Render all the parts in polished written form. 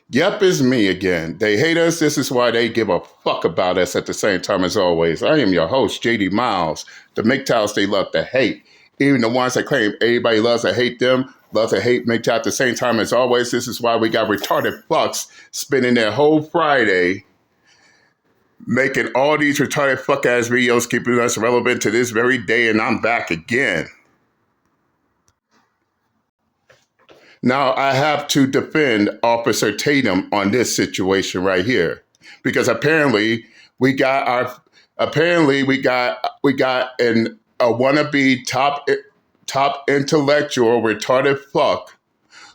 Yep, it's me again. They hate us. This is why they give a fuck about us at the same time as always. I am your host, JD Miles. The MGTOWs they love to hate. Even the ones that claim everybody loves to hate them, love to hate MGTOW at the same time as always. This is why we got retarded fucks spending their whole Friday making all these retarded fuck ass videos, keeping us relevant to this very day, and I'm back again. Now I have to defend Officer Tatum on this situation right here, because apparently we got a wannabe top intellectual retarded fuck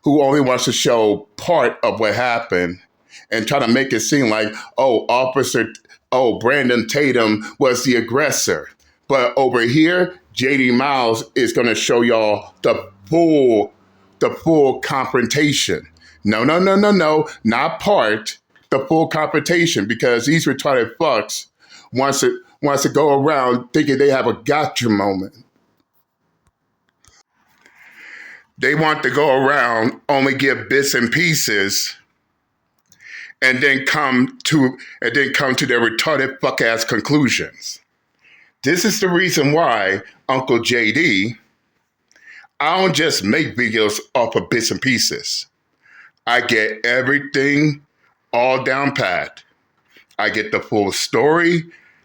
who only wants to show part of what happened and try to make it seem like Brandon Tatum was the aggressor. But over here, JD Miles is going to show y'all the full confrontation. No, no, no, no, no, not part, the full confrontation, because these retarded fucks wants to go around thinking they have a gotcha moment. They want to go around, only give bits and pieces, and then come to their retarded fuck ass conclusions. This is the reason why, Uncle JD, I don't just make videos off of bits and pieces. I get everything all down pat. I get the full story.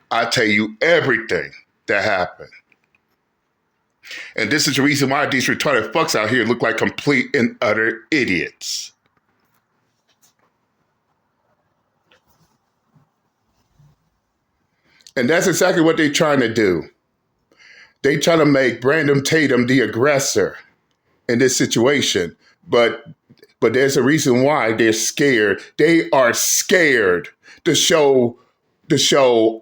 I tell you everything that happened. And this is the reason why these retarded fucks out here look like complete and utter idiots. And that's exactly what they're trying to do. They try to make Brandon Tatum the aggressor in this situation. But there's a reason why they're scared. They are scared to show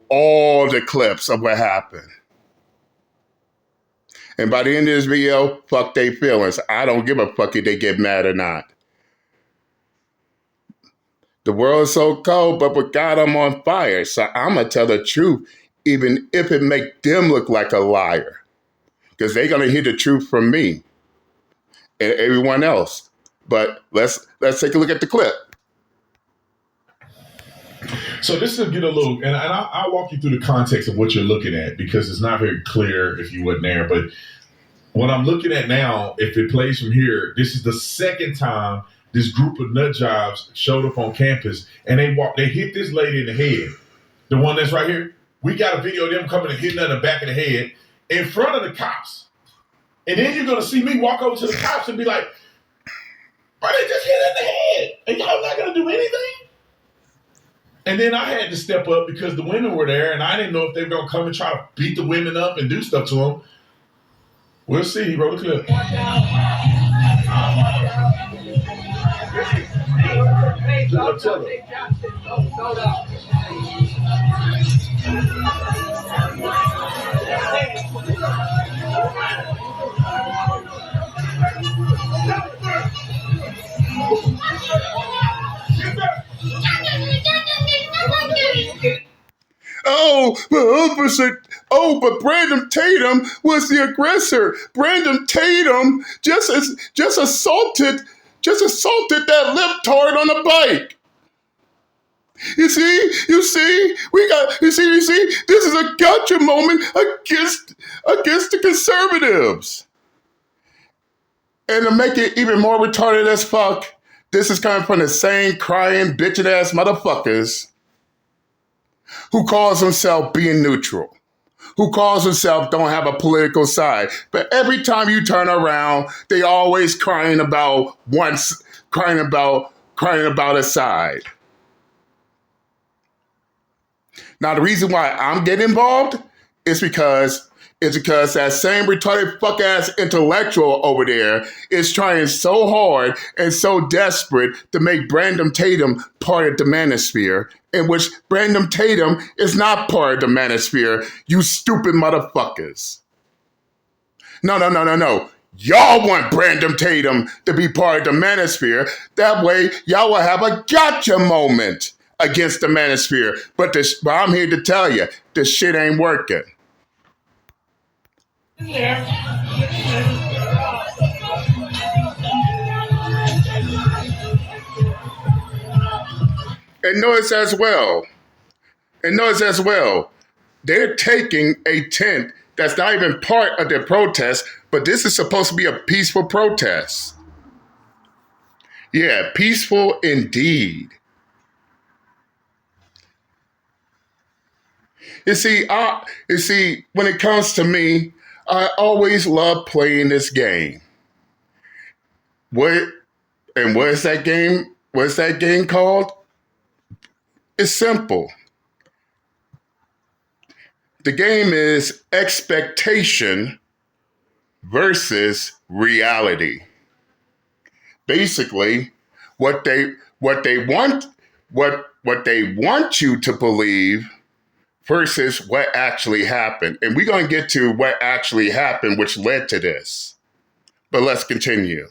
all the clips of what happened. And by the end of this video, fuck their feelings. I don't give a fuck if they get mad or not. The world's so cold, but with God, I'm on fire. So I'm going to tell the truth, even if it make them look like a liar. Because they're going to hear the truth from me and everyone else. But let's take a look at the clip. So this is get a little, and I'll walk you through the context of what you're looking at, because it's not very clear if you weren't there. But what I'm looking at now, if it plays from here, this is the second time this group of nut jobs showed up on campus, and they hit this lady in the head. The one that's right here. We got a video of them coming and hitting her in the back of the head in front of the cops. And then you're going to see me walk over to the cops and be like, bro, they just hit her in the head. And y'all not going to do anything? And then I had to step up because the women were there, and I didn't know if they were going to come and try to beat the women up and do stuff to them. We'll see. He wrote a clip. But Brandon Tatum was the aggressor. Brandon Tatum just assaulted that libtard on a bike. You see, this is a gotcha moment against the conservatives. And to make it even more retarded as fuck, this is coming from the same crying, bitching ass motherfuckers who calls himself being neutral, who calls himself don't have a political side. But every time you turn around, they always crying about a side. Now, the reason why I'm getting involved is because that same retarded fuck ass intellectual over there is trying so hard and so desperate to make Brandon Tatum part of the manosphere, in which Brandon Tatum is not part of the manosphere, you stupid motherfuckers. No. Y'all want Brandon Tatum to be part of the manosphere. That way, y'all will have a gotcha moment against the manosphere. But I'm here to tell you, this shit ain't working. Yeah. And notice as well, they're taking a tent that's not even part of their protest, but this is supposed to be a peaceful protest. Yeah, peaceful indeed. You see, when it comes to me, I always love playing this game. What what is that game? What's that game called? It's simple. The game is expectation versus reality. Basically, what they want what they want you to believe versus what actually happened. And we're going to get to what actually happened, which led to this. But let's continue.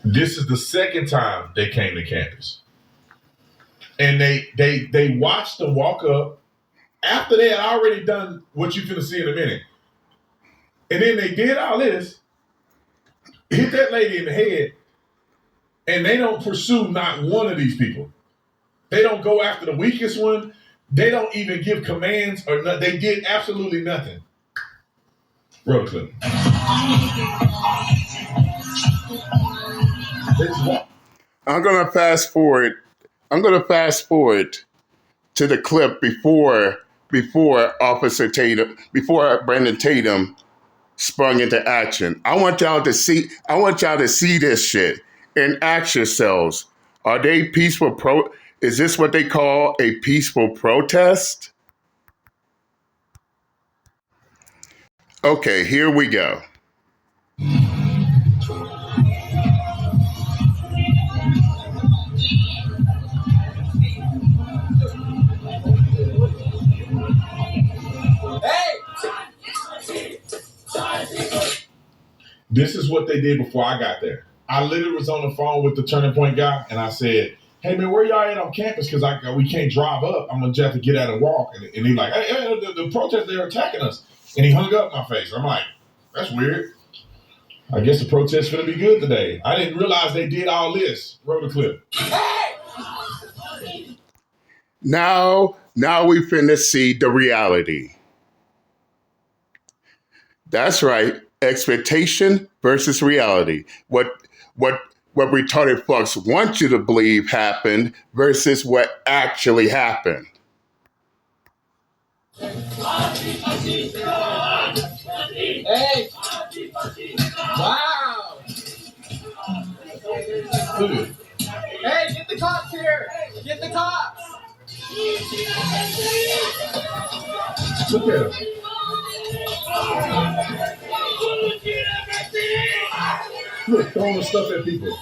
This is the second time they came to campus. And they watched them walk up after they had already done what you're gonna see in a minute. And then they did all this, hit that lady in the head, and they don't pursue not one of these people. They don't go after the weakest one. They don't even give commands or nothing. They did absolutely nothing. Roll the clip. I'm going to fast forward. I'm going to fast forward to the clip before Officer Tatum, before Brandon Tatum sprung into action. I want y'all to see this shit and ask yourselves, are they peaceful is this what they call a peaceful protest? Okay, here we go. This is what they did before I got there. I literally was on the phone with the Turning Point guy, and I said, "Hey man, where y'all at on campus? Because we can't drive up. I'm gonna have to get out and walk." And he's like, "Hey, the protesters, they're attacking us." And he hung up in my face. I'm like, "That's weird. I guess the protest's gonna be good today." I didn't realize they did all this. Roll the clip. Now we finna see the reality. That's right. Expectation versus reality. What retarded fucks want you to believe happened versus what actually happened. Hey! Wow! Hey, get the cops here! Get the cops! Look at him. Look, throwing stuff at people.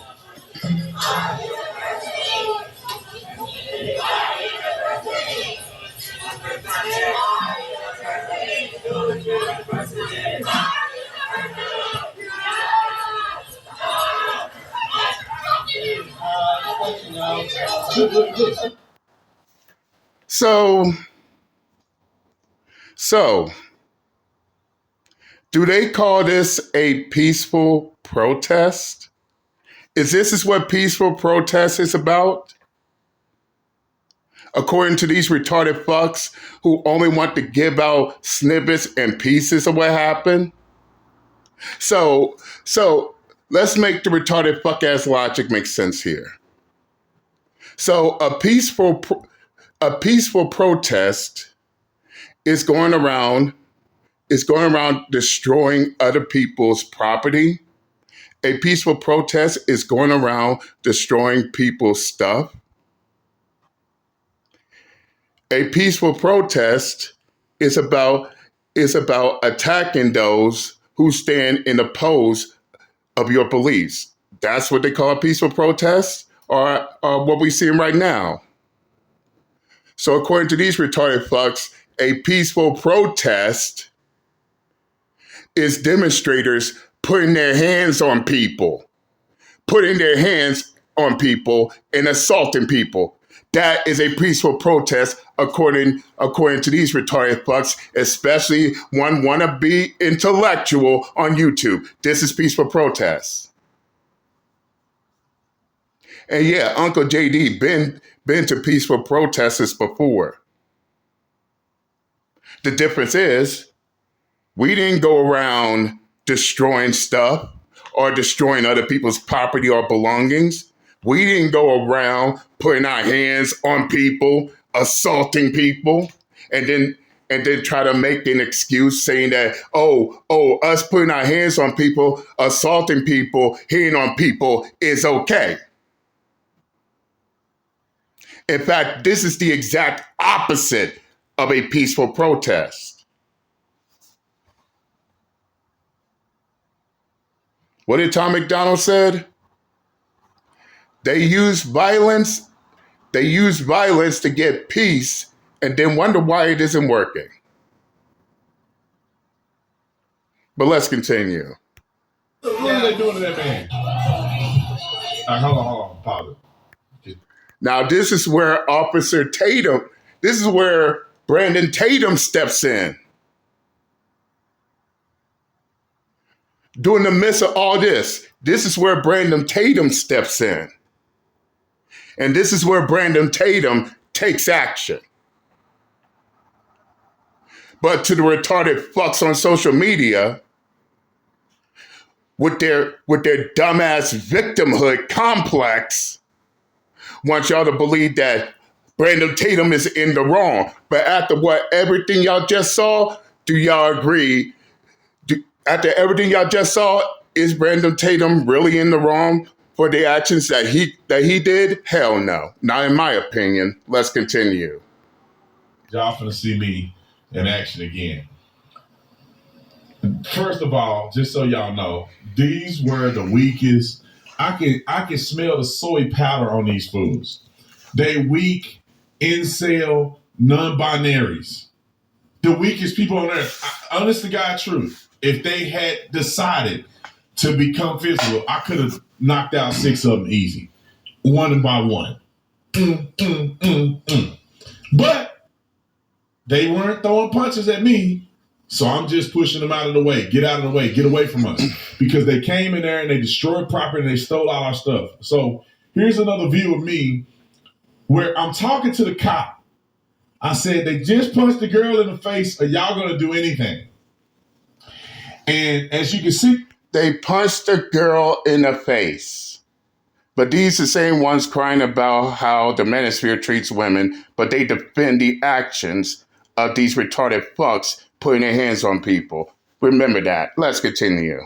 So, do they call this a peaceful protest? Is this what peaceful protest is about? According to these retarded fucks who only want to give out snippets and pieces of what happened? So let's make the retarded fuck ass logic make sense here. So a peaceful protest is going around destroying other people's property. A peaceful protest is going around destroying people's stuff. A peaceful protest is about attacking those who stand in oppose of your beliefs. That's what they call a peaceful protest, or what we're seeing right now. So according to these retarded fucks, a peaceful protest is demonstrators putting their hands on people and assaulting people. That is a peaceful protest according to these retarded fucks, especially one wannabe intellectual on YouTube. This is peaceful protest. And yeah, Uncle JD been to peaceful protests before. The difference is we didn't go around destroying stuff or destroying other people's property or belongings. We didn't go around putting our hands on people, assaulting people, and then try to make an excuse saying that, us putting our hands on people, assaulting people, hitting on people is okay. In fact, this is the exact opposite of a peaceful protest. What did Tom MacDonald said? They use violence to get peace and then wonder why it isn't working. But let's continue. What are they doing to that man? Hold on. Pause it. Now, this is where this is where Brandon Tatum steps in. During the midst of all this is where Brandon Tatum steps in. And this is where Brandon Tatum takes action. But to the retarded fucks on social media, with their dumbass victimhood complex, want y'all to believe that Brandon Tatum is in the wrong. But after everything y'all just saw, do y'all agree? After everything y'all just saw, is Brandon Tatum really in the wrong for the actions that he did? Hell no. Not in my opinion. Let's continue. Y'all finna see me in action again. First of all, just so y'all know, these were the weakest. I can smell the soy powder on these fools. They weak, incel, non-binaries. The weakest people on earth. Honest to God truth. If they had decided to become physical, I could have knocked out 6 of them easy. One by one. But they weren't throwing punches at me. So I'm just pushing them out of the way. Get out of the way. Get away from us. Because they came in there and they destroyed property and they stole all our stuff. So here's another view of me where I'm talking to the cop. I said, they just punched the girl in the face. Are y'all going to do anything? And as you can see, they punched the girl in the face. But these are the same ones crying about how the manosphere treats women, but they defend the actions of these retarded fucks putting their hands on people. Remember that. Let's continue.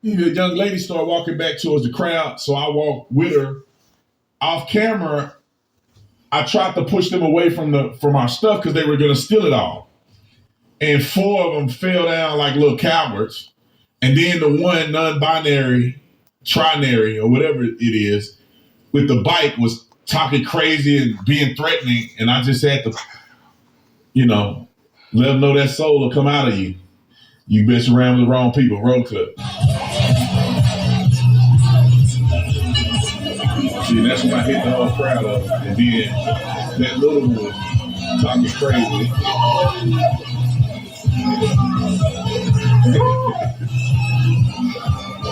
The young lady started walking back towards the crowd, so I walked with her. Off camera, I tried to push them away from our stuff because they were going to steal it all. And 4 of them fell down like little cowards. And then the one non-binary, trinary, or whatever it is, with the bike was talking crazy and being threatening. And I just had to, let them know that soul will come out of you. You mess around with the wrong people. Road clip. See, that's when I hit the whole crowd up. And then that little one talking crazy.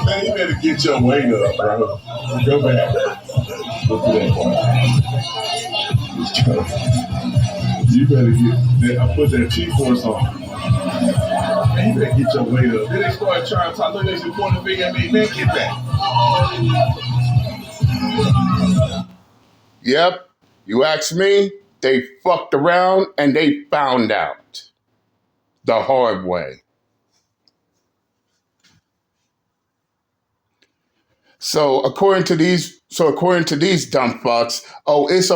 Man, you better get your weight up, bro. Go back. Go to that part. You better I put that G-force on. Man, you better get your weight up. Then they started trying to talk. Look, they just pointing the finger at me. Man, get back. Yep. You ask me, they fucked around and they found out the hard way. So according to these dumb fucks, it's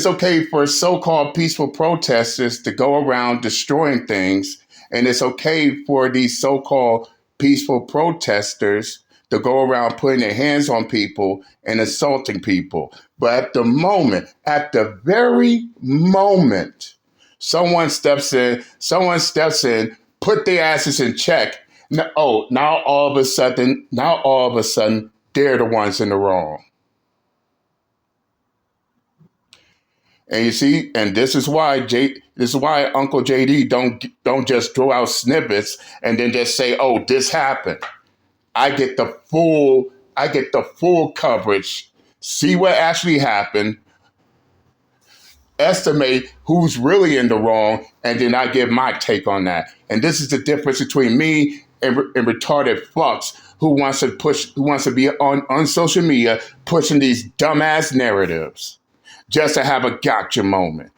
okay for so-called peaceful protesters to go around destroying things, and it's okay for these so-called peaceful protesters to go around putting their hands on people and assaulting people. But at the very moment, someone steps in, put their asses in check. Now all of a sudden, they're the ones in the wrong. And you see, and this is why Uncle JD don't just throw out snippets and then just say, "Oh, this happened." I get the full I get the full coverage, see what actually happened, estimate who's really in the wrong, and then I give my take on that. And this is the difference between me and retarded fucks who wants to be on social media pushing these dumbass narratives just to have a gotcha moment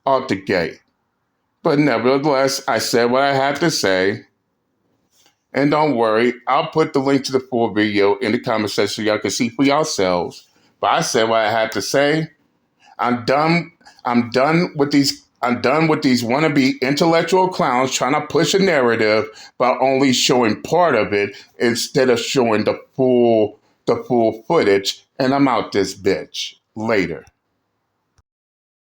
out the gate. But nevertheless, I said what I had to say. And don't worry, I'll put the link to the full video in the comment section so y'all can see for yourselves. But I said what I had to say. I'm done with these wannabe intellectual clowns trying to push a narrative by only showing part of it instead of showing the full footage. And I'm out this bitch. Later.